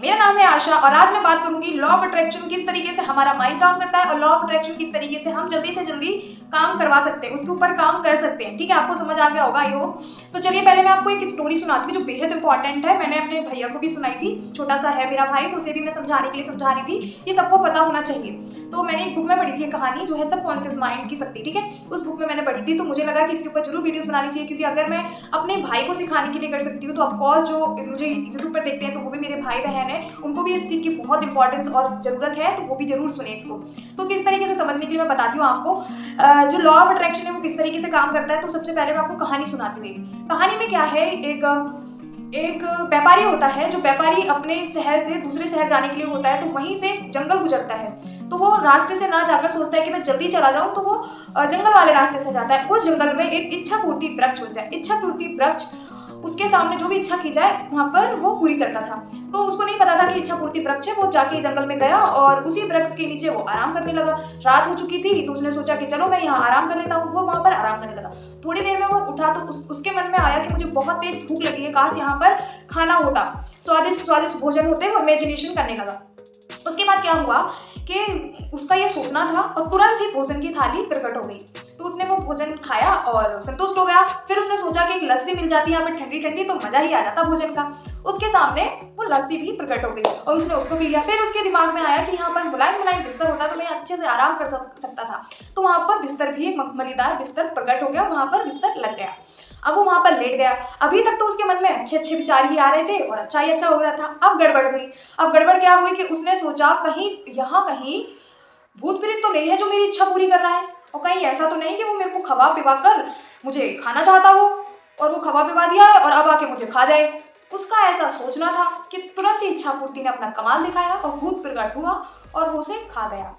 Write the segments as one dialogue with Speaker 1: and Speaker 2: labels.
Speaker 1: मेरा नाम है आशा और आज मैं बात करूंगी लॉ ऑफ अट्रैक्शन किस तरीके से हमारा माइंड काम करता है और लॉ ऑफ अट्रैक्शन किस तरीके से हम जल्दी से जल्दी काम करवा सकते हैं, उसके ऊपर काम कर सकते हैं। ठीक है, आपको समझ आ गया होगा ये हो। तो चलिए पहले मैं आपको एक स्टोरी सुनाती हूँ जो बेहद इंपॉर्टेंट है। मैंने अपने भैया को भी सुनाई थी, छोटा सा है मेरा भाई, तो उसे भी मैं समझाने के लिए समझा रही थी, ये सबको पता होना चाहिए। तो मैंने एक बुक में पढ़ी थी कहानी जो है सबकॉन्शियस माइंड की शक्ति। ठीक है, उस बुक में मैंने पढ़ी थी, तो मुझे लगा कि इसके ऊपर जरूर वीडियोस बनानी चाहिए, क्योंकि अगर मैं अपने भाई को सिखाने के लिए कर सकती हूँ तो ऑफकोर्स जो मुझे यूट्यूब पर देखते हैं तो वो भी मेरे भाई बहन है, उनको भी इस चीज़ की बहुत इंपॉर्टेंस और ज़रूरत है, तो वो भी जरूर सुने इसको। तो किस तरीके से समझने के लिए मैं बताती हूँ आपको जो लॉ ऑफ अट्रैक्शन है वो किस तरीके से काम करता है। तो सबसे पहले मैं आपको कहानी सुनाती हूँ। कहानी में क्या है, एक व्यापारी होता है, जो व्यापारी अपने शहर से दूसरे शहर जाने के लिए होता है, तो वहीं से जंगल गुजरता है। तो वो रास्ते से ना जाकर सोचता है कि मैं जल्दी चला जाऊं, तो वो जंगल वाले रास्ते से जाता है। उस जंगल में एक इच्छा पूर्ति वृक्ष हो जाए, इच्छा पूर्ति वृक्ष उसके सामने जो भी इच्छा की जाए वहां पर वो पूरी करता था। तो उसको नहीं पता था कि इच्छा पूर्ति वृक्ष है। वो जाके जंगल में गया और उसी वृक्ष के नीचे वो आराम करने लगा। रात हो चुकी थी तो उसने सोचा कि चलो मैं यहाँ आराम कर लेता हूँ। वो वहां पर आराम करने लगा। थोड़ी देर में वो उठा तो उसके मन में आया कि मुझे बहुत तेज भूख लगी है, काश यहाँ पर खाना होता, स्वादिष्ट स्वादिष्ट भोजन होते। वो इमेजिनेशन करने लगा। उसके बाद क्या हुआ कि उसका ये सोचना था और तुरंत ही भोजन की थाली प्रकट हो गई। तो उसने वो भोजन खाया और संतुष्ट हो गया। फिर उसने सोचा कि एक लस्सी मिल जाती है यहाँ पे ठंडी ठंडी, तो मजा ही आ जाता भोजन का। उसके सामने वो लस्सी भी प्रकट हो गई और उसने उसको पी लिया। फिर उसके दिमाग में आया कि यहाँ पर मुलायम मुलायम बिस्तर होता तो मैं अच्छे से आराम कर सकता था। तो वहां पर बिस्तर भी, एक मखमलीदार बिस्तर प्रकट हो गया, वहां पर बिस्तर लग गया। अब वो वहां पर लेट गया। अभी तक तो उसके मन में अच्छे अच्छे विचार ही आ रहे थे और अच्छा ही अच्छा हो रहा था। अब गड़बड़ हुई। अब गड़बड़ क्या हुई कि उसने सोचा कहीं यहाँ कहीं भूत प्रेत तो नहीं है जो मेरी इच्छा पूरी कर रहा है, और कहीं ऐसा तो नहीं कि वो मेरे को खवा पिवा कर मुझे खाना चाहता हो और वो खवा पिवा दिया है और अब आके मुझे खा जाए। उसका ऐसा सोचना था कि तुरंत ही इच्छा पूर्ति ने अपना कमाल दिखाया और भूत प्रकट हुआ और वो उसे खा गया।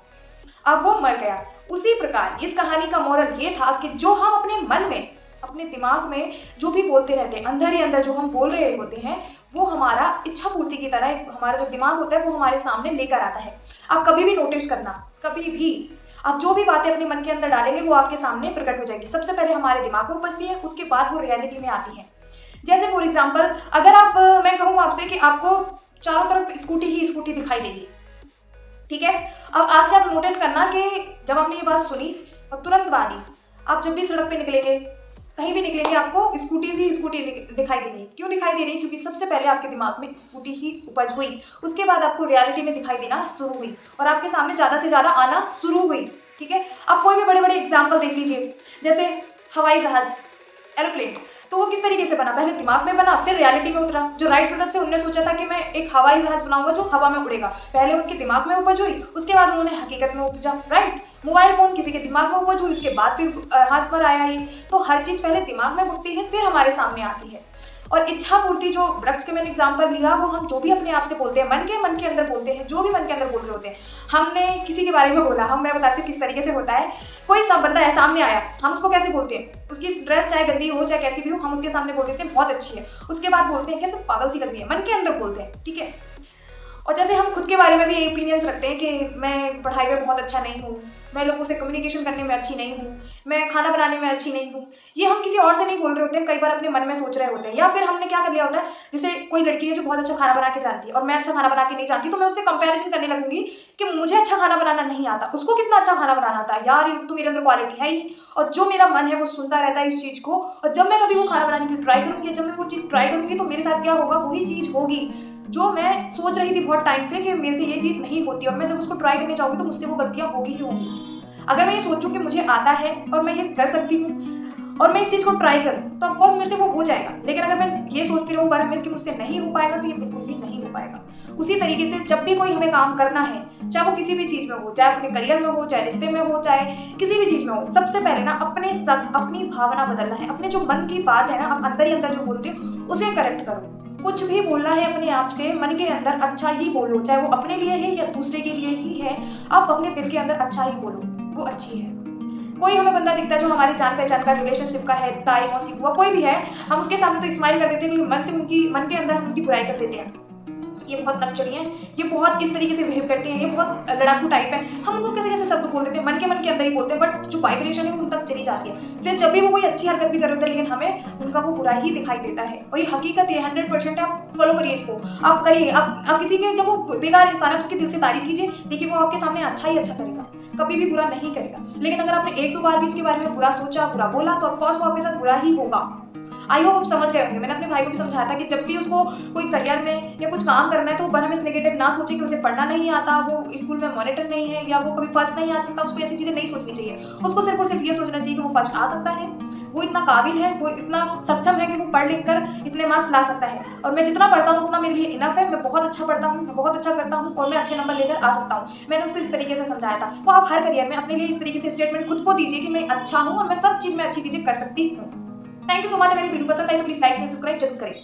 Speaker 1: अब वो मर गया। उसी प्रकार इस कहानी का मोरल ये था कि जो हम अपने मन में, अपने दिमाग में जो भी बोलते रहते हैं, अंदर ही अंदर जो हम बोल रहे होते हैं, वो हमारा इच्छा पूर्ति की तरह हमारा जो दिमाग होता है वो हमारे सामने लेकर आता है। आप कभी भी नोटिस करना, कभी भी आप जो भी बातें अपने मन के अंदर डालेंगे वो आपके सामने प्रकट हो जाएगी। सबसे पहले हमारे दिमाग में उपजती है, उसके बाद वो रियलिटी में आती है। जैसे फॉर एग्जाम्पल, अगर मैं कहूँ आपसे कि आपको चारों तरफ स्कूटी ही स्कूटी दिखाई देगी, ठीक है। अब आज से आप नोटिस करना कि जब आपने ये बात सुनी और तुरंत बाद ही आप जब भी सड़क पे निकलेंगे, कहीं भी निकलेंगे, आपको स्कूटी ही स्कूटी दिखाई देगी। क्यों दिखाई दे रही? क्योंकि सबसे पहले आपके दिमाग में स्कूटी ही उपज हुई, उसके बाद आपको रियलिटी में दिखाई देना शुरू हुई और आपके सामने ज़्यादा से ज़्यादा आना शुरू हुई। ठीक है, आप कोई भी बड़े बड़े एग्जाम्पल देख लीजिए, जैसे हवाई जहाज, एरोप्लेन, तो वो किस तरीके से बना? पहले दिमाग में बना, फिर रियलिटी में उतरा। जो राइट ब्रदर्स से उन्होंने सोचा था कि मैं एक हवाई जहाज बनाऊंगा जो हवा में उड़ेगा, पहले उनके दिमाग में उपज हुई, उसके बाद उन्होंने हकीकत में उपजा। राइट, मोबाइल फोन किसी के दिमाग में उपज हुई, उसके बाद फिर हाथ पर आया ये। तो हर चीज पहले दिमाग में उगती है, फिर हमारे सामने आती है। और इच्छा पूर्ति, जो वृक्ष के मैंने एग्जाम्पल लिया, वो हम जो भी अपने आप से बोलते हैं, मन के अंदर बोलते हैं, जो भी मन के अंदर बोल रहे होते हैं। हमने किसी के बारे में बोला, मैं बताती हूँ किस तरीके से होता है। कोई सब बंदा है सामने आया, हम उसको कैसे बोलते हैं? उसकी ड्रेस चाहे गंदी हो चाहे कैसी भी हो, हम उसके सामने बोल देते हैं बहुत अच्छी है। उसके बाद बोलते हैं कैसे पागल सी लग रही है, मन के अंदर बोलते हैं। ठीक है, और जैसे हम खुद के बारे में भी ओपिनियंस रखते हैं कि मैं पढ़ाई में बहुत अच्छा नहीं हूँ, मैं लोगों से कम्युनिकेशन करने में अच्छी नहीं हूँ, मैं खाना बनाने में अच्छी नहीं हूँ। ये हम किसी और से नहीं बोल रहे होते हैं, कई बार अपने मन में सोच रहे होते हैं। या फिर हमने क्या कर लिया होता है, जैसे कोई लड़की है जो बहुत अच्छा खाना बना के जानती है और मैं अच्छा खाना बना के नहीं जानती, तो मैं उससे कंपैरिजन करने लगूंगी कि मुझे अच्छा खाना बनाना नहीं आता, उसको कितना अच्छा खाना बनाना आता है। यार, ये तो मेरे अंदर क्वालिटी है ही नहीं। और जो मेरा मन है वो सुनता रहता है इस चीज़ को, और जब मैं कभी वो खाना बनाने की ट्राई करूँगी, जब मैं वो चीज़ ट्राई करूँगी, तो मेरे साथ क्या होगा, वही चीज़ होगी जो मैं सोच रही थी बहुत टाइम से कि मेरे से ये चीज़ नहीं होती, और मैं जब उसको ट्राई करने जाऊँगी तो मुझसे वो गलतियाँ होगी ही होंगी। अगर मैं ये सोचूं कि मुझे आता है और मैं ये कर सकती हूँ और मैं इस चीज़ को ट्राई करूँ, तो ऑफकोर्स मेरे से वो हो जाएगा। लेकिन अगर मैं ये सोचती रहूँ पर इसके मुझसे नहीं हो पाएगा, तो ये बिल्कुल भी नहीं हो पाएगा। उसी तरीके से जब भी कोई हमें काम करना है, चाहे वो किसी भी चीज़ में हो, चाहे अपने करियर में हो, चाहे रिश्ते में हो, चाहे किसी भी चीज़ में हो, सबसे पहले ना अपने साथ अपनी भावना बदलना है। अपने जो मन की बात है ना, आप अंदर ही अंदर जो बोलते हो उसे करेक्ट करो। कुछ भी बोलना है अपने आप से, मन के अंदर अच्छा ही बोलो, चाहे वो अपने लिए है या दूसरे के लिए ही है। आप अपने दिल के अंदर अच्छा ही बोलो, वो अच्छी है। कोई हमें बंदा दिखता है जो हमारे जान पहचान का, रिलेशनशिप का है, ताई मौसी बुआ कोई भी है, हम उसके सामने तो स्माइल कर देते हैं, लेकिन मन के अंदर हम उनकी बुराई कर देते हैं। ये बहुत नकचड़ी हैं, ये बहुत इस तरीके से बिहेव करती हैं, ये बहुत लड़ाकू टाइप है। हम उनको कैसे कैसे शब्द बोल देते हैं, मन के अंदर ही बोलते हैं, बट जो वाइब्रेशन है वो उन तक चली जाती है। फिर जब भी वो कोई अच्छी हरकत भी कर रहे होते हैं, लेकिन हमें उनका वो बुरा ही दिखाई देता है। और ये हकीकत है, 100% है। आप फॉलो करिए इसको, आप करिए। आप किसी के, जब वो बेकार इंसान है उसकी दिल से तारीफ कीजिए, देखिए वो आपके सामने अच्छा ही अच्छा करेगा, कभी भी बुरा नहीं करेगा। लेकिन अगर आपने एक दो बार भी उसके बारे में बुरा सोचा, बुरा बोला, तो ऑफकोर्स वो आपके साथ बुरा ही होगा। आई होप आप समझ गए होंगे। मैंने अपने भाई को भी समझाया था कि जब भी उसको कोई करियर में या कुछ काम करना है तो वन में नेगेटिव ना सोचे कि उसे पढ़ना नहीं आता, वो स्कूल में मॉनिटर नहीं है, या वो कभी फर्स्ट नहीं आ सकता। उसको ऐसी चीज़ें नहीं सोचनी चाहिए। उसको सिर्फ और सिर्फ ये सोचना चाहिए कि वो फर्स्ट आ सकता है, वो इतना काबिल है, वो इतना सक्षम है कि वो पढ़ लिख कर इतने मार्क्स ला सकता है। और मैं जितना पढ़ता हूँ उतना मेरे लिए इनफ है। मैं बहुत अच्छा पढ़ता हूँ, मैं बहुत अच्छा करता हूँ और मैं अच्छे नंबर लेकर आ सकता हूँ। मैंने उसको इस तरीके से समझाया था। तो आप हर करियर में अपने लिए इस तरीके से स्टेटमेंट खुद को दीजिए कि मैं अच्छा हूँ और मैं सब चीज़ में अच्छी चीज़ें कर सकती हूँ। Thank you so much. अगर ये वीडियो पसंद आई तो प्लीज लाइक से सब्सक्राइब जरूर करें।